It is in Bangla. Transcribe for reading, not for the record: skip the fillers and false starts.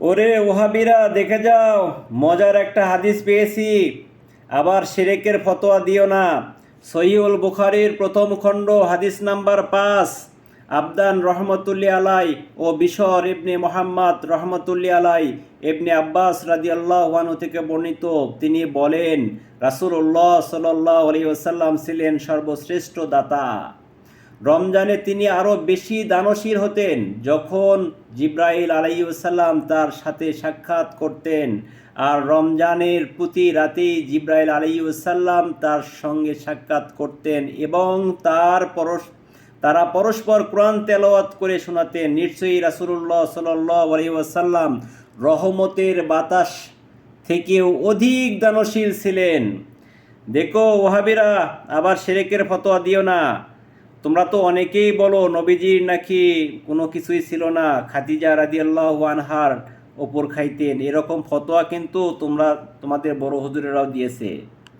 ওরে ওহাবিরা, দেখে যাও, মজার একটা হাদিস পেয়েছি। আবার শিরকের ফতোয়া দিও না। সহিহুল বুখারীর প্রথম খণ্ড হাদিস নাম্বার 5, আবদান রহমতুল্লি আলাই ও বিশর ইবনে মোহাম্মদ রহমতুল্লি আলাই ইবনে আব্বাস রাদিয়াল্লাহু আনহু থেকে বর্ণিত। তিনি বলেন, রাসূলুল্লাহ সাল্লাল্লাহু আলাইহি ওয়াসাল্লাম ছিলেন সর্বশ্রেষ্ঠ দাতা। রমজানে তিনি আরও বেশি দানশীল হতেন। যখন জিব্রাইল আলাইহিসসালাম তার সাথে সাক্ষাৎ করতেন, আর রমজানের প্রতি রাতেই জিব্রাইল আলাইহিসসালাম তার সঙ্গে সাক্ষাৎ করতেন এবং তারা পরস্পর কোরআন তেলাওয়াত করে শোনাতেন। নিশ্চয়ই রাসূলুল্লাহ সাল্লাল্লাহু আলাইহি ওয়াসাল্লাম রহমতের বাতাস থেকেও অধিক দানশীল ছিলেন। দেখো ওহাবিরা, আবার শিরকের ফতোয়া দিও না। তোমরা তো অনেকেই বলো নবীজির নাকি কোনো কিছুই ছিল না, খাদিজা রাদিয়াল্লাহু আনহার ওপর খাইতেন। এরকম ফতোয়া কিন্তু তোমাদের বড় হুজুরেরাও দিয়েছে।